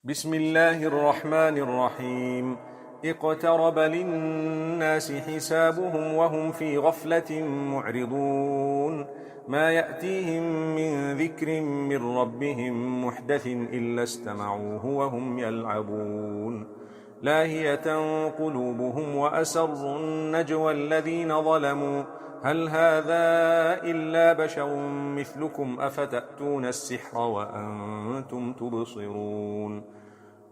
بسم الله الرحمن الرحيم. اقترب للناس حسابهم وهم في غفلة معرضون. ما يأتيهم من ذكر من ربهم محدث إلا استمعوه وهم يلعبون. لاهية قلوبهم وأسروا النجوى الذين ظلموا هل هذا إلا بشر مثلكم أفتأتون السحر وأنتم تبصرون.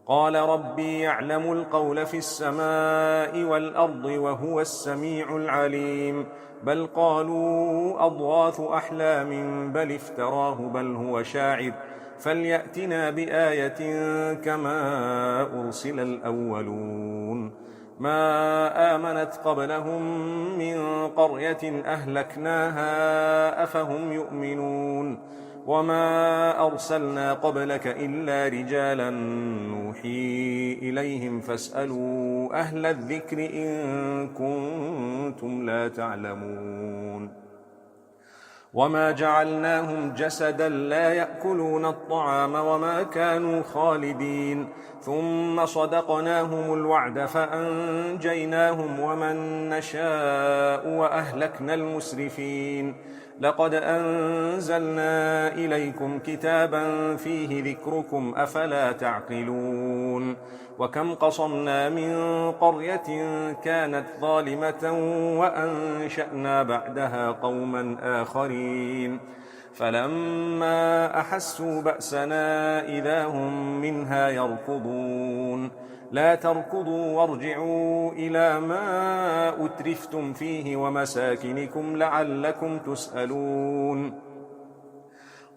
قال ربي يعلم القول في السماء والأرض وهو السميع العليم. بل قالوا أضغاث أحلام بل افتراه بل هو شاعر فليأتنا بآية كما أرسل الأولون. ما آمنت قبلهم من قرية أهلكناها أفهم يؤمنون. وما أرسلنا قبلك إلا رجالا نوحي إليهم فاسألوا أهل الذكر إن كنتم لا تعلمون. وما جعلناهم جسدا لا يأكلون الطعام وما كانوا خالدين. ثم صدقناهم الوعد فأنجيناهم ومن نشاء وأهلكنا المسرفين. لقد أنزلنا إليكم كتابا فيه ذكركم أفلا تعقلون. وكم قصمنا من قرية كانت ظالمة وأنشأنا بعدها قوما آخرين فلما أحسوا بأسنا إذا هم منها يركضون. لا تركضوا وارجعوا إلى ما أترفتم فيه ومساكنكم لعلكم تسألون.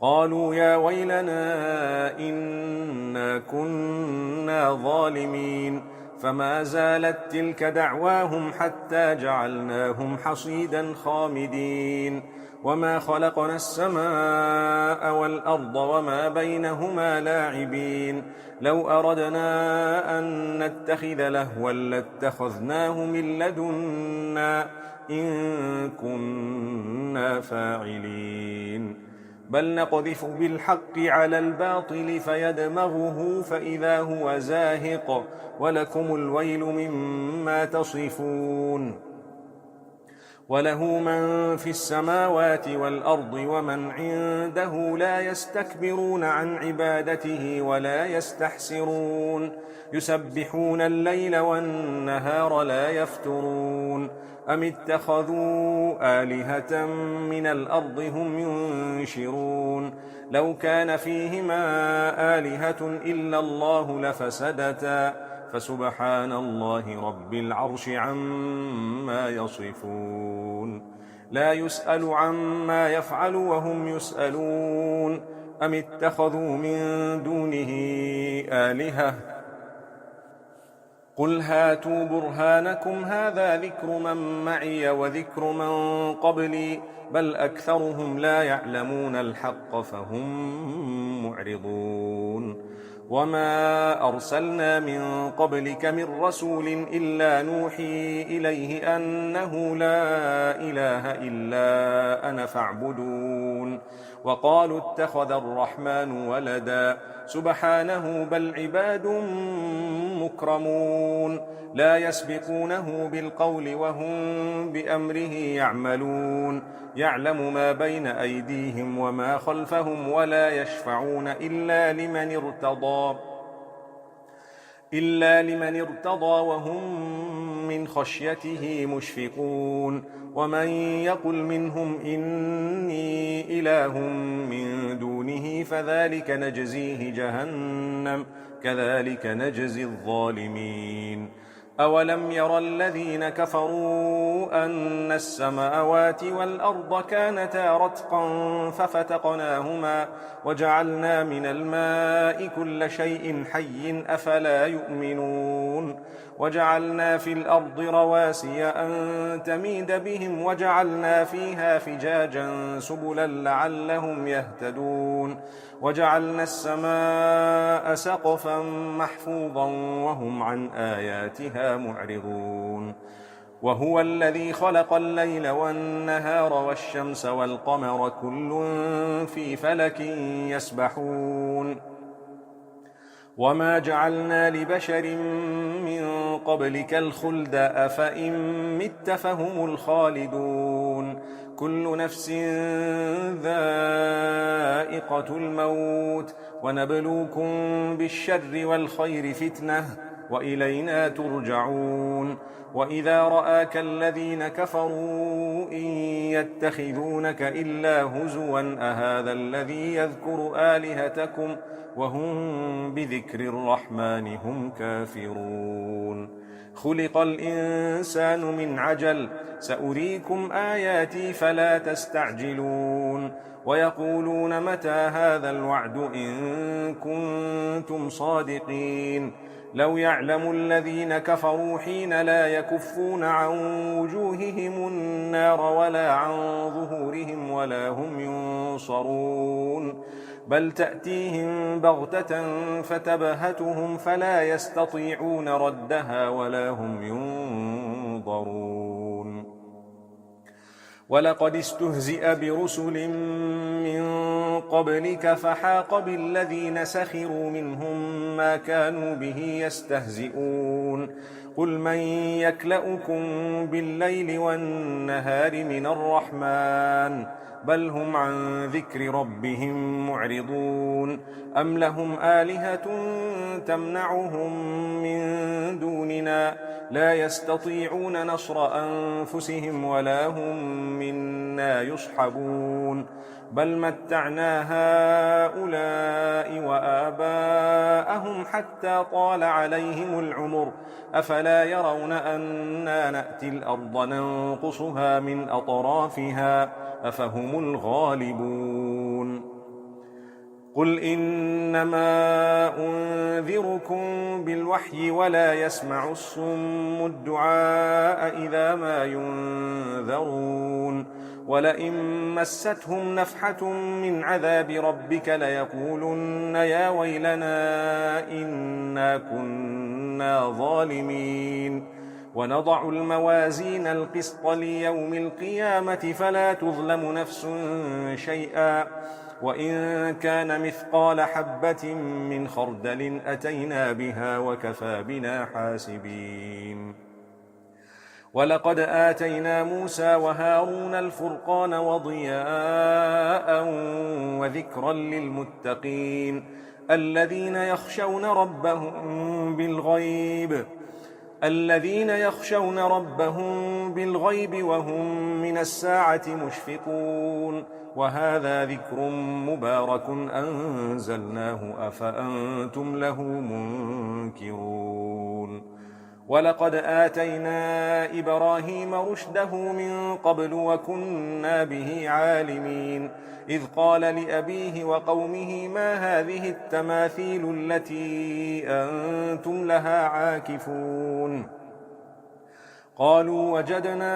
قالوا يا ويلنا إنا كنا ظالمين. فما زالت تلك دعواهم حتى جعلناهم حصيدا خامدين. وما خلقنا السماء والأرض وما بينهما لاعبين. لو أردنا أن نتخذ لهوا لاتخذناه من لدنا إن كنا فاعلين. بل نقذف بالحق على الباطل فيدمغه فإذا هو زاهق ولكم الويل مما تصفون. وله من في السماوات والأرض ومن عنده لا يستكبرون عن عبادته ولا يستحسرون. يسبحون الليل والنهار لا يفترون. أم اتخذوا آلهة من الأرض هم ينشرون. لو كان فيهما آلهة إلا الله لفسدتا فسبحان الله رب العرش عما يصفون. لا يسأل عما يفعل وهم يسألون. أم اتخذوا من دونه آلهة قل هاتوا برهانكم هذا ذكر من معي وذكر من قبلي بل أكثرهم لا يعلمون الحق فهم معرضون. وما أرسلنا من قبلك من رسول إلا نوحي إليه أنه لا إله إلا أنا فاعبدون. وقالوا اتخذ الرحمن ولدا سبحانه بل عباد مكرمون. لا يسبقونه بالقول وهم بأمره يعملون. يعلم ما بين أيديهم وما خلفهم ولا يشفعون إلا لمن ارتضى وهم من خشيته مشفقون. ومن يقل منهم إني إله من دونه فذلك نجزيه جهنم كذلك نجزي الظالمين. أولم ير الذين كفروا أن السماوات والأرض كانتا رتقا ففتقناهما وجعلنا من الماء كل شيء حي أفلا يؤمنون. وجعلنا في الأرض رواسي أن تميد بهم وجعلنا فيها فجاجا سبلا لعلهم يهتدون. وجعلنا السماء سقفا محفوظا وهم عن آياتها معرضون. وهو الذي خلق الليل والنهار والشمس والقمر كل في فلك يسبحون. وما جعلنا لبشر من قبلك الخلد أفإن مت فهم الخالدون كل نفس ذائقة الموت ونبلوكم بالشر والخير فتنة وإلينا ترجعون وإذا رآك الذين كفروا إن يتخذونك إلا هزوا أهذا الذي يذكر آلهتكم وهم بذكر الرحمن هم كافرون خلق الإنسان من عجل سأريكم آياتي فلا تستعجلون ويقولون متى هذا الوعد إن كنتم صادقين لو يعلم الذين كفروا حين لا يكفون عن وجوههم النار ولا عن ظهورهم ولا هم ينصرون بل تأتيهم بغتة فتبهتهم فلا يستطيعون ردها ولا هم ينظرون ولقد استهزئ برسل من قبلك فحاق بالذين سخروا منهم ما كانوا به يستهزئون قل من يكلؤكم بالليل والنهار من الرحمن بل هم عن ذكر ربهم معرضون أم لهم آلهة تمنعهم من دوننا لا يستطيعون نصر أنفسهم ولا هم منا يصحبون بل متعنا هؤلاء وآباءهم حتى طال عليهم العمر أفلا يرون أنا نأتي الأرض ننقصها من أطرافها أفهم الغالبون قل إنما أنذركم بالوحي ولا يسمع الصم الدعاء إذا ما ينذرون ولئن مستهم نفحة من عذاب ربك ليقولن يا ويلنا إنا كنا ظالمين ونضع الموازين القسط ليوم القيامة فلا تظلم نفس شيئا وإن كان مثقال حبة من خردل أتينا بها وكفى بنا حاسبين ولقد آتينا موسى وهارون الفرقان وضياء وذكرا للمتقين الذين يخشون ربهم بالغيب وهم من الساعة مشفقون وهذا ذكر مبارك أنزلناه أفأنتم له منكرون ولقد آتينا إبراهيم رشده من قبل وكنا به عالمين إذ قال لأبيه وقومه ما هذه التماثيل التي أنتم لها عاكفون قالوا وجدنا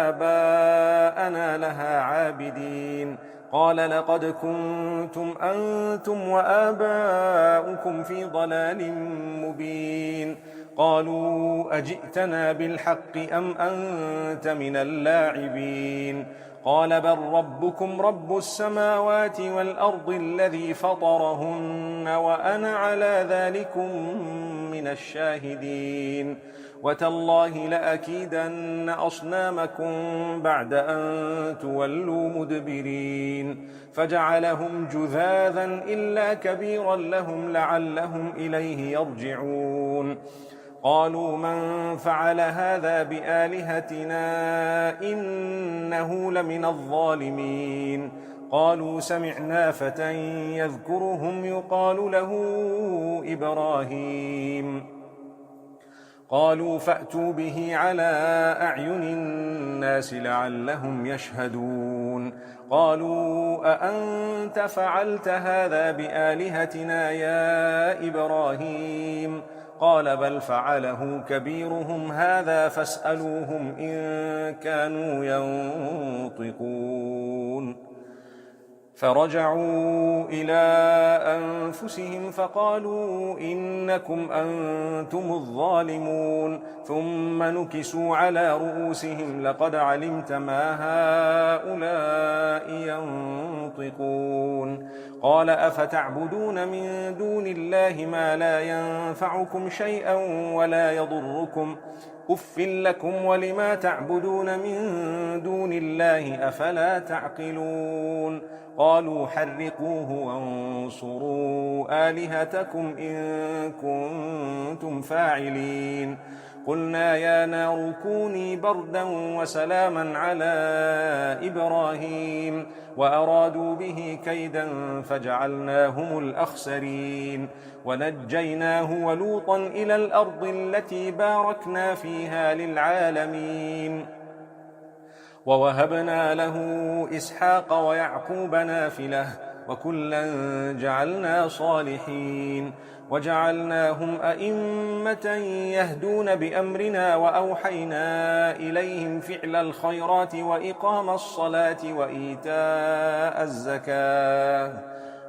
آباءنا لها عابدين قال لقد كنتم أنتم وآباؤكم في ضلال مبين قالوا أجئتنا بالحق أم أنت من اللاعبين قال بل ربكم رب السماوات والأرض الذي فطرهن وأنا على ذلكم من الشاهدين وتالله لأكيدن أصنامكم بعد أن تولوا مدبرين فجعلهم جذاذا إلا كبيرا لهم لعلهم إليه يرجعون قالوا من فعل هذا بآلهتنا إنه لمن الظالمين قالوا سمعنا فتى يذكرهم يقال له إبراهيم قالوا فأتوا به على أعين الناس لعلهم يشهدون قالوا أأنت فعلت هذا بآلهتنا يا إبراهيم قال بل فعله كبيرهم هذا فاسألوهم إن كانوا ينطقون فرجعوا إلى أنفسهم فقالوا إنكم أنتم الظالمون ثم نكسوا على رؤوسهم لقد علمت ما هؤلاء ينطقون قال أفتعبدون من دون الله ما لا ينفعكم شيئا ولا يضركم أف لكم ولما تعبدون من دون الله أفلا تعقلون قالوا حرقوه وانصروا آلهتكم إن كنتم فاعلين قلنا يا نار كوني بردا وسلاما على إبراهيم وأرادوا به كيدا فجعلناهم الأخسرين ونجيناه ولوطا إلى الأرض التي باركنا فيها للعالمين ووهبنا له إسحاق ويعقوب نافلة وكلا جعلنا صالحين وجعلناهم أئمة يهدون بأمرنا وأوحينا إليهم فعل الخيرات وإقام الصلاة وإيتاء الزكاة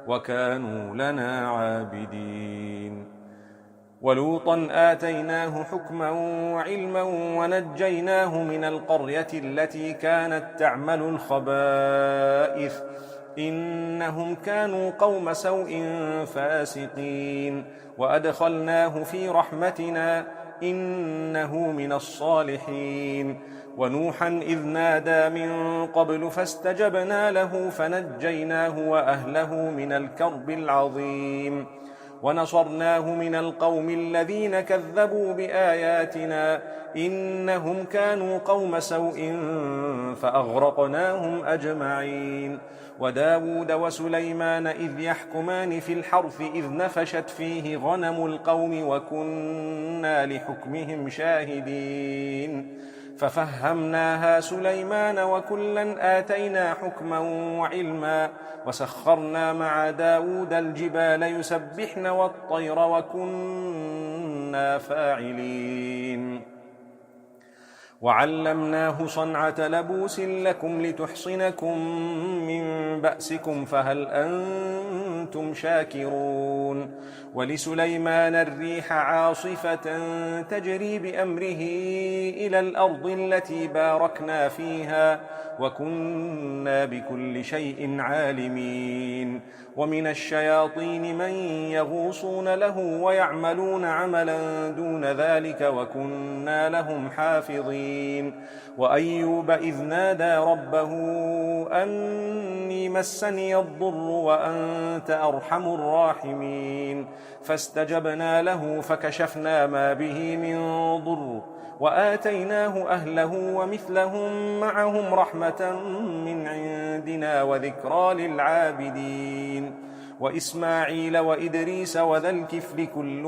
وكانوا لنا عابدين ولوطا آتيناه حكما وعلما ونجيناه من القرية التي كانت تعمل الخبائث إنهم كانوا قوم سوء فاسقين وأدخلناه في رحمتنا إنه من الصالحين ونوحا إذ نادى من قبل فاستجبنا له فنجيناه وأهله من الكرب العظيم ونصرناه من القوم الذين كذبوا بآياتنا إنهم كانوا قوم سوء فأغرقناهم أجمعين وداود وسليمان إذ يحكمان في الحرث إذ نفشت فيه غنم القوم وكنا لحكمهم شاهدين ففهمناها سليمان وكلا آتينا حكما وعلما وسخرنا مع داود الجبال يسبحن والطير وكنا فاعلين وعلمناه صنعة لبوس لكم لتحصنكم من بأسكم فهل أنتم شاكرون ولسليمان الريح عاصفة تجري بأمره إلى الأرض التي باركنا فيها وكنا بكل شيء عالمين ومن الشياطين من يغوصون له ويعملون عملا دون ذلك وكنا لهم حافظين وأيوب إذ نادى ربه أني مسني الضر وأنت أرحم الراحمين فاستجبنا له فكشفنا ما به من ضر وآتيناه أهله ومثلهم معهم رحمة من عندنا وذكرى للعابدين وإسماعيل وإدريس وذا الكفل كل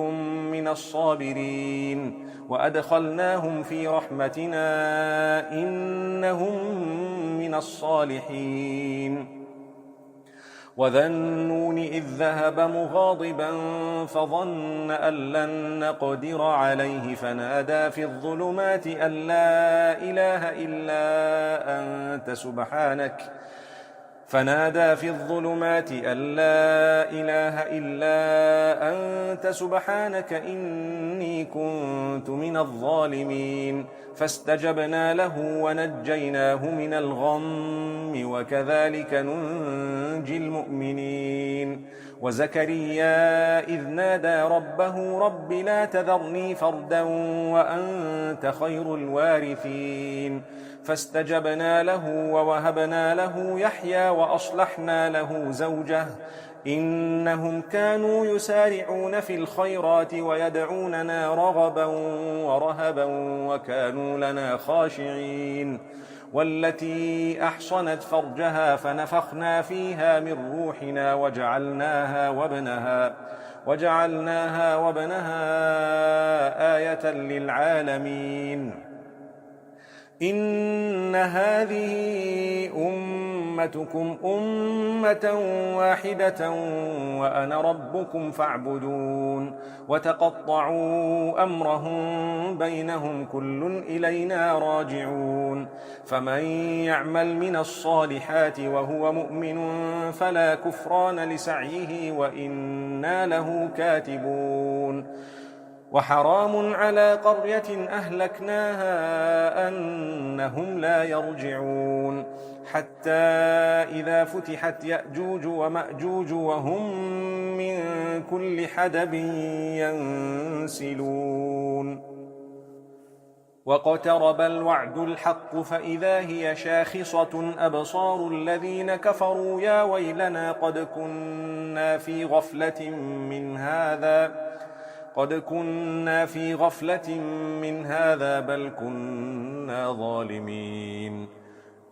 من الصابرين وأدخلناهم في رحمتنا إنهم من الصالحين وذا النون إذ ذهب مغاضبا فظن أن لن نقدر عليه فنادى في الظلمات أن لا إله إلا أنت سبحانك إني كنت من الظالمين فاستجبنا له ونجيناه من الغم وكذلك ننجي المؤمنين وزكريا إذ نادى ربه رب لا تذرني فردا وأنت خير الوارثين فاستجبنا له ووهبنا له يحيى وأصلحنا له زوجه إنهم كانوا يسارعون في الخيرات ويدعوننا رغبا ورهبا وكانوا لنا خاشعين والتي أحصنت فرجها فنفخنا فيها من روحنا وجعلناها وابنها آية للعالمين إن هذه أمتكم أمة واحدة وأنا ربكم فاعبدون وتقطعوا أمرهم بينهم كل إلينا راجعون فمن يعمل من الصالحات وهو مؤمن فلا كفران لسعيه وإنا له كاتبون وحرام على قرية أهلكناها أنهم لا يرجعون حتى إذا فتحت يأجوج ومأجوج وهم من كل حدب ينسلون واقترب الوعد الحق فإذا هي شاخصة أبصار الذين كفروا يا ويلنا قد كنا في غفلة من هذا بل كنا ظالمين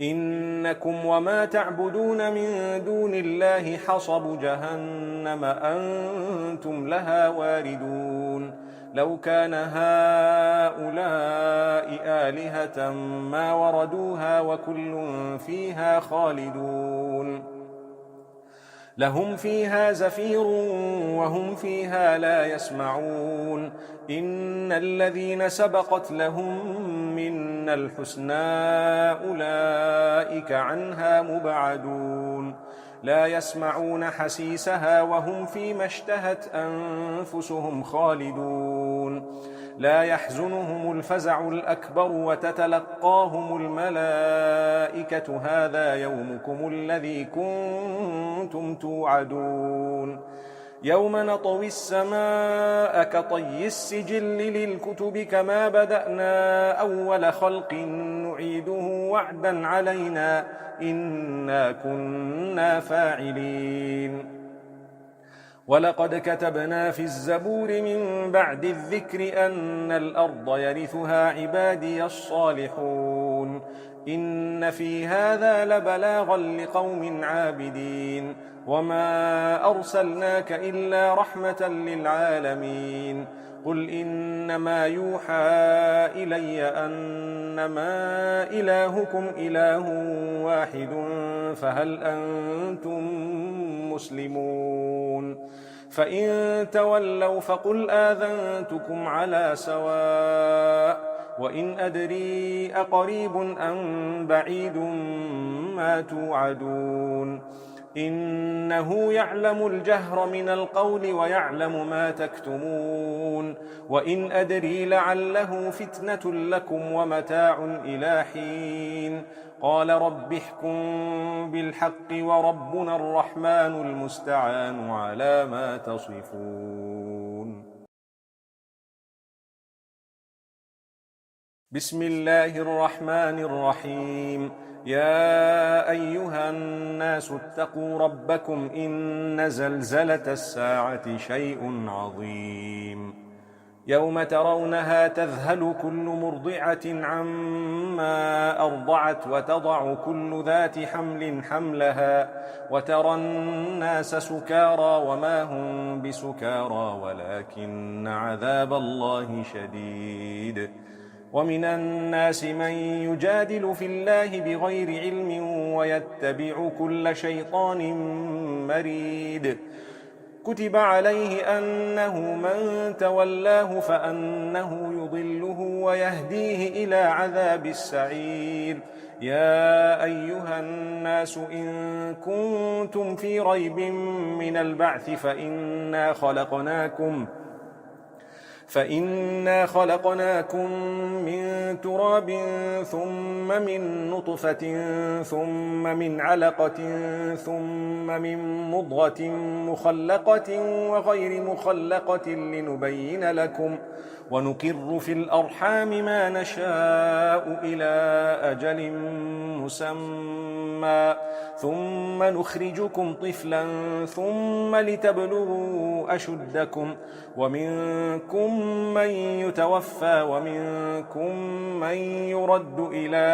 إنكم وما تعبدون من دون الله حصب جهنم أنتم لها واردون لو كان هؤلاء آلهة ما وردوها وكل فيها خالدون لهم فيها زفير وهم فيها لا يسمعون إن الذين سبقت لهم منا الحسنى أولئك عنها مبعدون لا يسمعون حسيسها وهم فيما اشتهت أنفسهم خالدون لا يحزنهم الفزع الأكبر وتتلقاهم الملائكة هذا يومكم الذي كنتم توعدون يوم نطوي السماء كطي السجل للكتب كما بدأنا أول خلق نعيده وعدا علينا إنا كنا فاعلين ولقد كتبنا في الزبور من بعد الذكر أن الأرض يرثها عبادي الصالحون إن في هذا لبلاغا لقوم عابدين وما أرسلناك إلا رحمة للعالمين قل إنما يوحى إلي أنما إلهكم إله واحد فهل أنتم مسلمون فإن تولوا فقل آذنتكم على سواء وإن أدري أقريب أم بعيد ما توعدون إنه يعلم الجهر من القول ويعلم ما تكتمون وإن أدري لعله فتنة لكم ومتاع إلى حين قال رب احكم بالحق وربنا الرحمن المستعان على ما تصفون بسم الله الرحمن الرحيم يا أيها الناس اتقوا ربكم إن زلزلة الساعة شيء عظيم يوم ترونها تذهل كل مرضعة عما أرضعت وتضع كل ذات حمل حملها وترى الناس سكارى وما هم بسكارى ولكن عذاب الله شديد ومن الناس من يجادل في الله بغير علم ويتبع كل شيطان مريد كتب عليه أنه من تولاه فأنه يضله ويهديه إلى عذاب السعير يا أيها الناس إن كنتم في ريب من البعث فإنا خلقناكم من تراب ثم من نطفة ثم من علقة ثم من مضغة مخلقة وغير مخلقة لنبين لكم ونقر في الأرحام ما نشاء إلى أجل مسمى ثم نخرجكم طفلا ثم لتبلغوا أشدكم ومنكم من يتوفى ومنكم من يرد إلى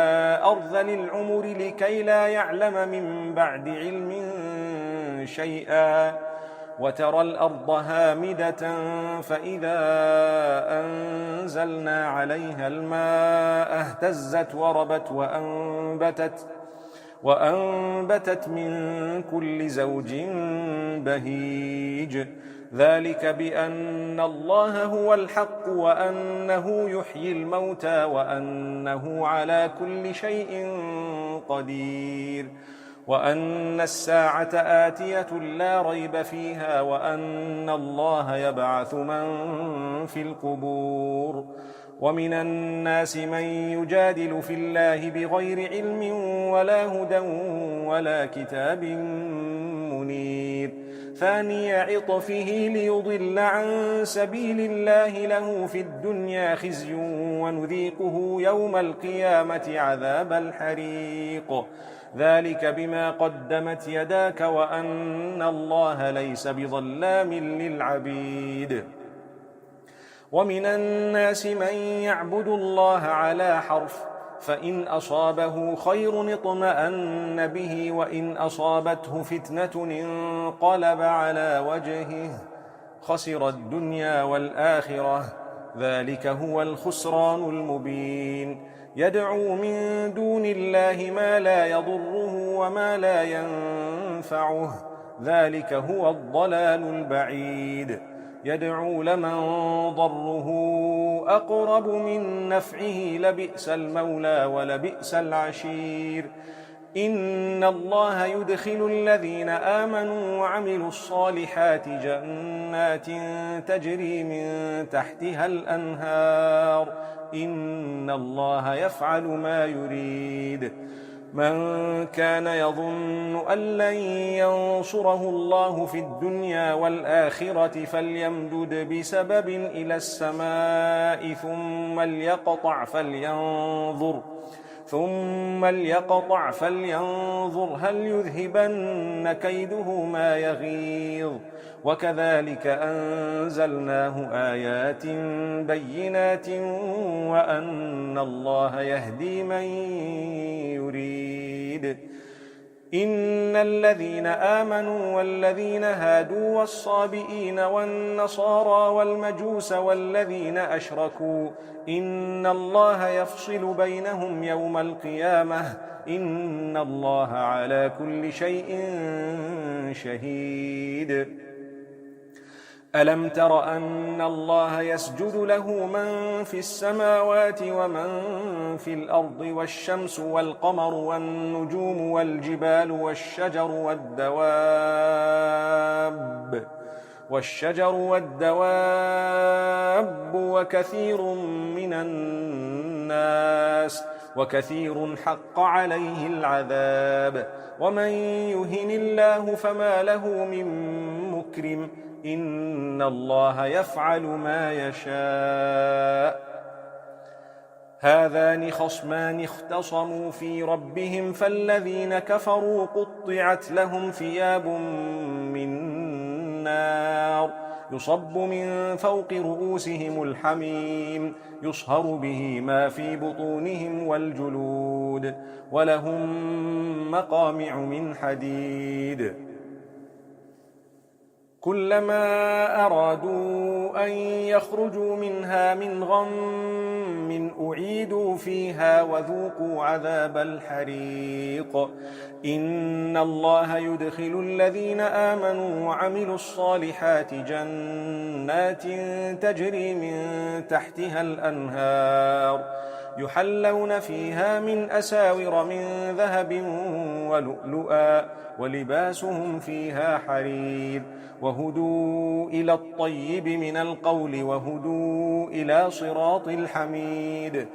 أرذل العمر لكي لا يعلم من بعد علم شيئا وترى الأرض هامدة فإذا أنزلنا عليها الماء اهتزت وربت وأنبتت من كل زوج بهيج ذلك بأن الله هو الحق وأنه يحيي الموتى وأنه على كل شيء قدير وأن الساعة آتية لا ريب فيها وأن الله يبعث من في القبور. ومن الناس من يجادل في الله بغير علم ولا هدى ولا كتاب منير ثاني عطفه ليضل عن سبيل الله له في الدنيا خزي ونذيقه يوم القيامة عذاب الحريق ذلك بما قدمت يداك وأن الله ليس بظلام للعبيد. ومن الناس من يعبد الله على حرف فإن أصابه خير اطمأن به وإن أصابته فتنة انقلب على وجهه خسر الدنيا والآخرة ذلك هو الخسران المبين. يدعو من دون الله ما لا يضره وما لا ينفعه ذلك هو الضلال البعيد. يدعو لمن ضره أقرب من نفعه لبئس المولى ولبئس العشير. إن الله يدخل الذين آمنوا وعملوا الصالحات جنات تجري من تحتها الأنهار إن الله يفعل ما يريد. من كان يظن أن لن ينصره الله في الدنيا والآخرة فليمدد بسبب إلى السماء ثم ليقطع فلينظر هل يذهبن كيده ما يغيظ. وكذلك أنزلناه آيات بينات وأن الله يهدي من يريد. إن الذين آمنوا والذين هادوا والصابئين والنصارى والمجوس والذين أشركوا إن الله يفصل بينهم يوم القيامة إن الله على كل شيء شهيد. ألم تر أن الله يسجد له من في السماوات ومن في الأرض والشمس والقمر والنجوم والجبال والشجر والدواب وكثير من الناس وكثير حق عليه العذاب ومن يهن الله فما له من مكرم إن الله يفعل ما يشاء. هذان خصمان اختصموا في ربهم فالذين كفروا قطعت لهم ثياب من نار يصب من فوق رؤوسهم الحميم يصهر به ما في بطونهم والجلود ولهم مقامع من حديد كلما أرادوا أن يخرجوا منها من غم أعيدوا فيها وذوقوا عذاب الحريق. إن الله يدخل الذين آمنوا وعملوا الصالحات جنات تجري من تحتها الأنهار يحلون فيها من أساور من ذهب ولؤلؤا ولباسهم فيها حرير وهدوا إلى الطيب من القول وهدوا إلى صراط الحميد.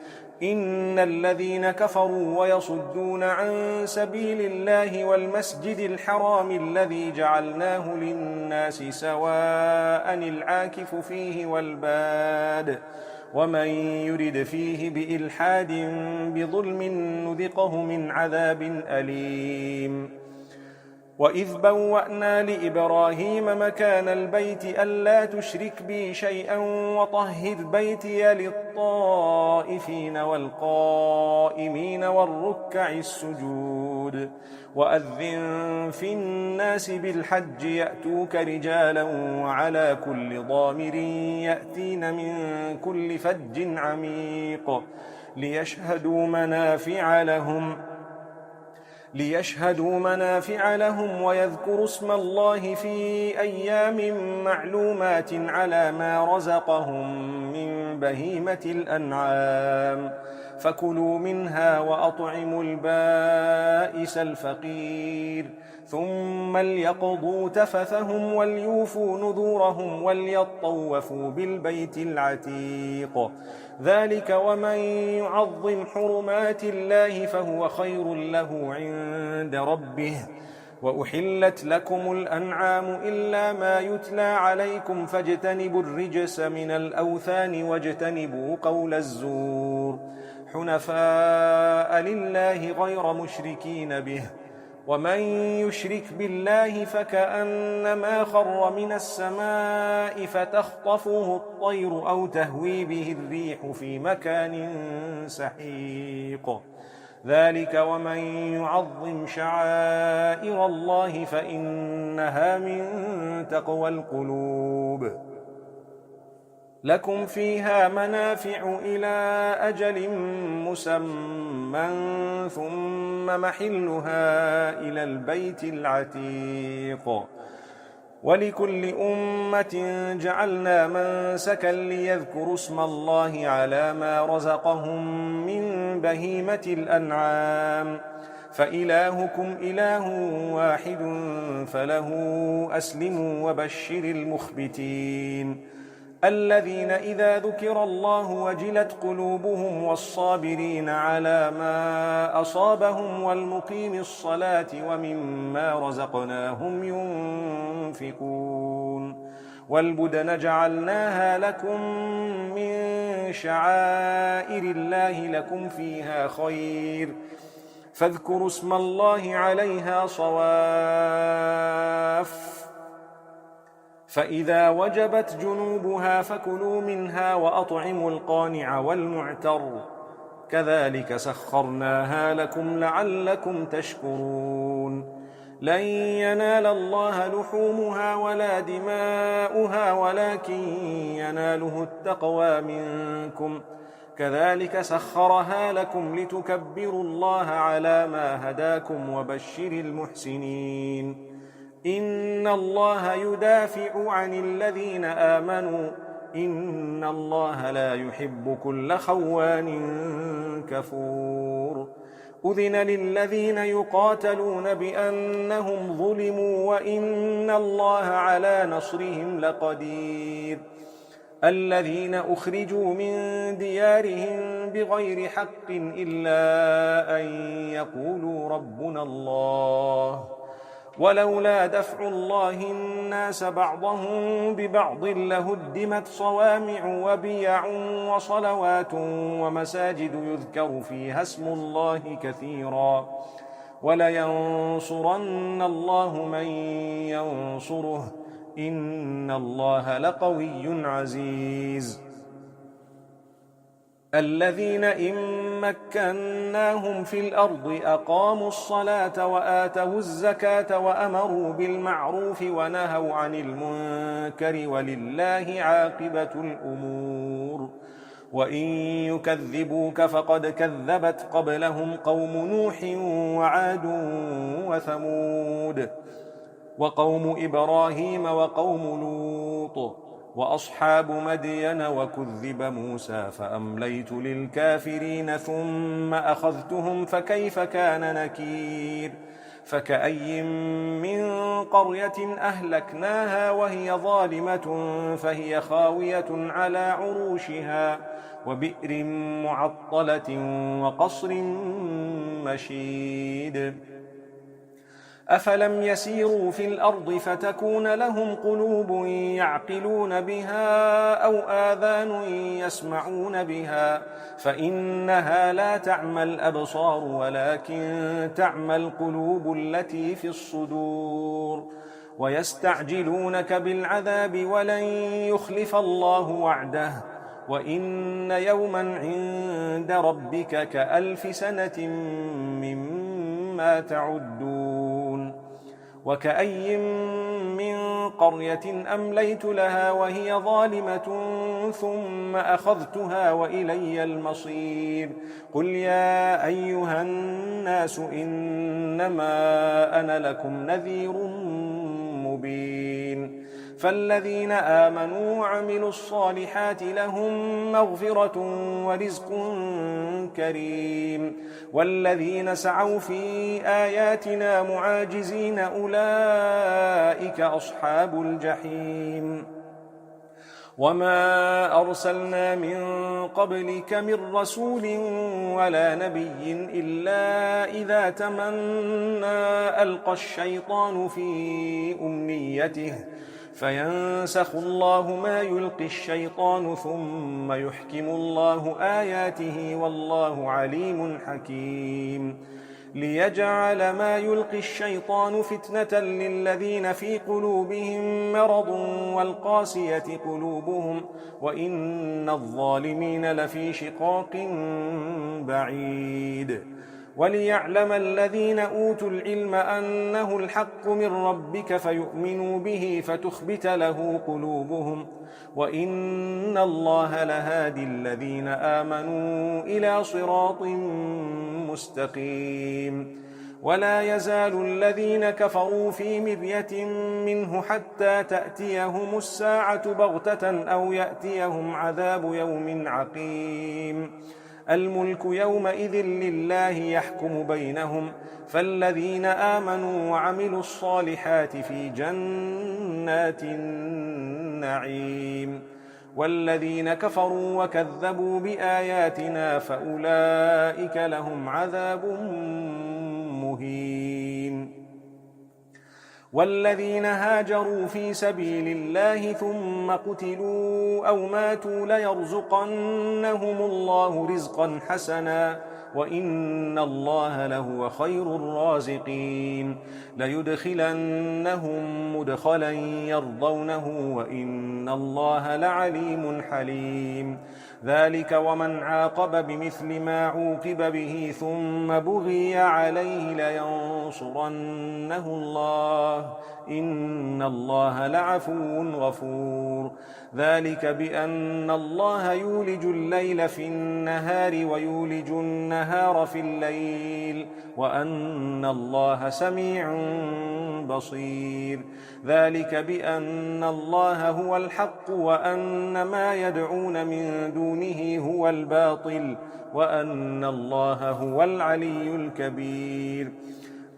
إن الذين كفروا ويصدون عن سبيل الله والمسجد الحرام الذي جعلناه للناس سواء العاكف فيه والباد ومن يرد فيه بإلحاد بظلم نذقه من عذاب أليم. وإذ بوأنا لإبراهيم مكان البيت ألا تشرك بي شيئا وطهر بيتي للطائفين والقائمين والركع السجود وأذن في الناس بالحج يأتوك رجالا وعلى كل ضامر يأتين من كل فج عميق ليشهدوا منافع لهم ويذكروا اسم الله في أيام معلومات على ما رزقهم من بهيمة الأنعام. فكلوا منها وأطعموا البائس الفقير ثم ليقضوا تفثهم وليوفوا نذورهم وليطوفوا بالبيت العتيق ذلك ومن يعظم حرمات الله فهو خير له عند ربه وأحلت لكم الأنعام إلا ما يتلى عليكم فاجتنبوا الرجس من الأوثان واجتنبوا قول الزور حنفاء لله غير مشركين به ومن يشرك بالله فكأنما خر من السماء فتخطفه الطير أو تهوي به الريح في مكان سحيق ذلك ومن يعظم شعائر الله فإنها من تقوى القلوب لكم فيها منافع إلى أجل مسمى ثم محلها إلى البيت العتيق ولكل أمة جعلنا منسكا ليذكروا اسم الله على ما رزقهم من بهيمة الأنعام فإلهكم إله واحد فله أسلموا وبشر المخبتين الذين إذا ذكر الله وجلت قلوبهم والصابرين على ما أصابهم والمقيم الصلاة ومما رزقناهم ينفقون والبدن جعلناها لكم من شعائر الله لكم فيها خير فاذكروا اسم الله عليها صواف فإذا وجبت جنوبها فكلوا منها وأطعموا القانع والمعتر كذلك سخرناها لكم لعلكم تشكرون لن ينال الله لحومها ولا دماؤها ولكن يناله التقوى منكم كذلك سخرها لكم لتكبروا الله على ما هداكم وبشر المحسنين إن الله يدافع عن الذين آمنوا إن الله لا يحب كل خوان كفور أذن للذين يقاتلون بأنهم ظلموا وإن الله على نصرهم لقدير الذين أخرجوا من ديارهم بغير حق إلا أن يقولوا ربنا الله ولولا دفع الله الناس بعضهم ببعض لهدمت صوامع وبيع وصلوات ومساجد يذكر فيها اسم الله كثيرا ولينصرن الله من ينصره إن الله لقوي عزيز الذين إن مكناهم في الأرض أقاموا الصلاة وآتوا الزكاة وأمروا بالمعروف ونهوا عن المنكر ولله عاقبة الأمور وإن يكذبوك فقد كذبت قبلهم قوم نوح وعاد وثمود وقوم إبراهيم وقوم لوط وأصحاب مدين وكذب موسى فأمليت للكافرين ثم أخذتهم فكيف كان نكير فكأي من قرية أهلكناها وهي ظالمة فهي خاوية على عروشها وبئر معطلة وقصر مشيد أفلم يسيروا في الأرض فتكون لهم قلوب يعقلون بها أو آذان يسمعون بها فإنها لا تعمى الأبصار ولكن تعمى القلوب التي في الصدور ويستعجلونك بالعذاب ولن يخلف الله وعده وإن يوما عند ربك كألف سنة مما تعدون وكأي من قرية أمليت لها وهي ظالمة ثم أخذتها وإلي المصير قل يا أيها الناس إنما أنا لكم نذير مبين مبين. فالذين آمنوا وعملوا الصالحات لهم مغفرة ورزق كريم، والذين سعوا في آياتنا معاجزين أولئك أصحاب الجحيم. وما أرسلنا من قبلك من رسول ولا نبي إلا إذا تمنى ألقى الشيطان في أمنيته فينسخ الله ما يلقي الشيطان ثم يحكم الله آياته والله عليم حكيم. ليجعل ما يلقي الشيطان فتنة للذين في قلوبهم مرض والقاسية قلوبهم وإن الظالمين لفي شقاق بعيد. وليعلم الذين أوتوا العلم أنه الحق من ربك فيؤمنوا به فتخبت له قلوبهم وإن الله لهادي الذين آمنوا إلى صراط مستقيم. ولا يزال الذين كفروا في مرية منه حتى تأتيهم الساعة بغتة أو يأتيهم عذاب يوم عقيم. الملك يومئذ لله يحكم بينهم، فالذين آمنوا وعملوا الصالحات في جنات النعيم، والذين كفروا وكذبوا بآياتنا فأولئك لهم عذاب مهين. والذين هاجروا في سبيل الله ثم قتلوا أو ماتوا ليرزقنهم الله رزقا حسنا وإن الله لهو خير الرازقين. ليدخلنهم مدخلا يرضونه وإن الله لعليم حليم. ذلك ومن عاقب بمثل ما عوقب به ثم بغي عليه لينصرنه الله إن الله لعفو غفور. ذلك بأن الله يولج الليل في النهار ويولج النهار في الليل وأن الله سميع بصير. ذلك بأن الله هو الحق وأن ما يدعون من دونه هو الباطل وأن الله هو العلي الكبير.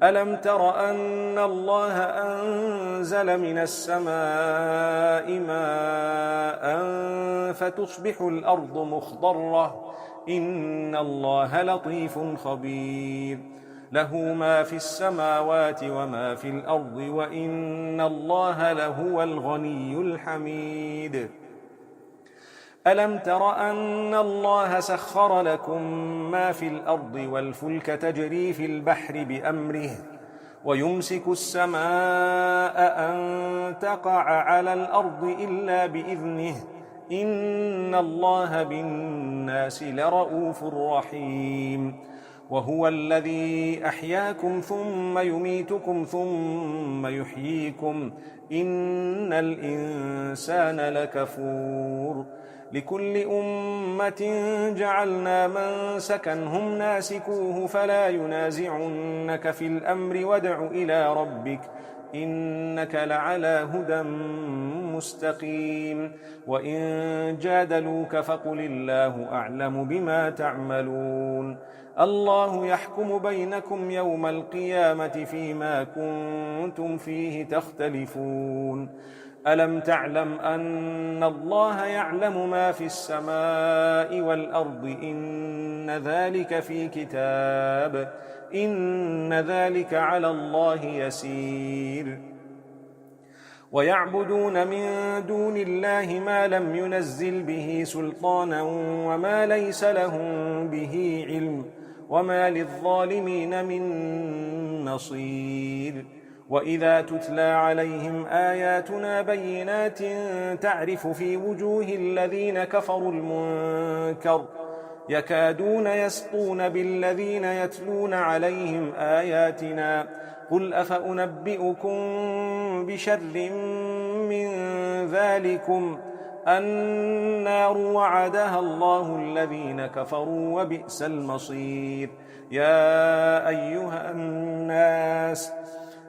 ألم تر أن الله أنزل من السماء ماء فتصبح الأرض مخضرة إن الله لطيف خبير. له ما في السماوات وما في الأرض وإن الله لهو الغني الحميد. ألم تر أن الله سخر لكم ما في الأرض والفلك تجري في البحر بأمره ويمسك السماء أن تقع على الأرض إلا بإذنه إن الله بالناس لرؤوف رحيم. وهو الذي أحياكم ثم يميتكم ثم يحييكم إن الإنسان لكفور. لكل أمة جعلنا منسكا هم ناسكوه فلا ينازعنك في الأمر وادع إلى ربك إنك لعلى هدى مستقيم. وإن جادلوك فقل الله أعلم بما تعملون. الله يحكم بينكم يوم القيامة فيما كنتم فيه تختلفون. ألم تعلم أن الله يعلم ما في السماء والأرض إن ذلك في كتاب إن ذلك على الله يسير. ويعبدون من دون الله ما لم ينزل به سلطانا وما ليس لهم به علم وما للظالمين من نصير. وإذا تتلى عليهم آياتنا بينات تعرف في وجوه الذين كفروا المنكر يكادون يسطون بالذين يتلون عليهم آياتنا قل أفأنبئكم بشر من ذلكم النار وعدها الله الذين كفروا وبئس المصير. يا أيها الناس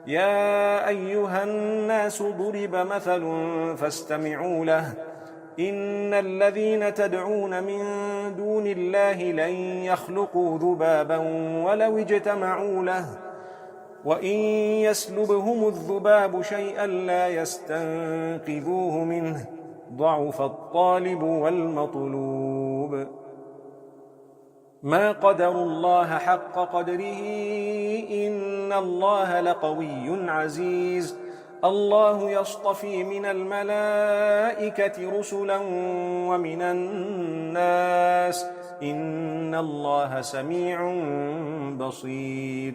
يا أيها الناس ضرب مثل فاستمعوا له إن الذين تدعون من دون الله لن يخلقوا ذبابا ولو اجتمعوا له وإن يسلبهم الذباب شيئا لا يستنقذوه منه ضعف الطالب والمطلوب ما قدروا الله حق قدره إن الله لقوي عزيز الله يصطفي من الملائكة رسلا ومن الناس إن الله سميع بصير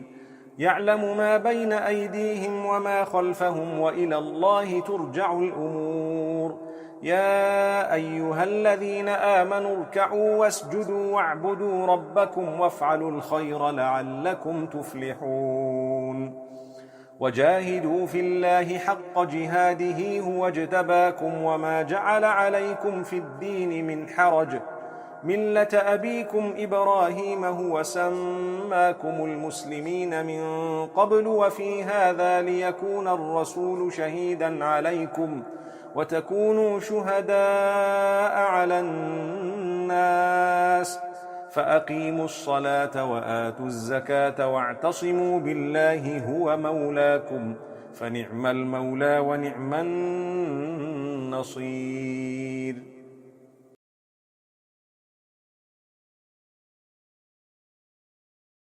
يعلم ما بين أيديهم وما خلفهم وإلى الله ترجع الأمور يا أيها الذين آمنوا اركعوا واسجدوا واعبدوا ربكم وافعلوا الخير لعلكم تفلحون وجاهدوا في الله حق جهاده هو اجتباكم وما جعل عليكم في الدين من حرج ملة أبيكم إبراهيم هو سماكم المسلمين من قبل وفي هذا ليكون الرسول شهيدا عليكم وتكونوا شهداء على الناس فأقيموا الصلاة وآتوا الزكاة واعتصموا بالله هو مولاكم فنعم المولى ونعم النصير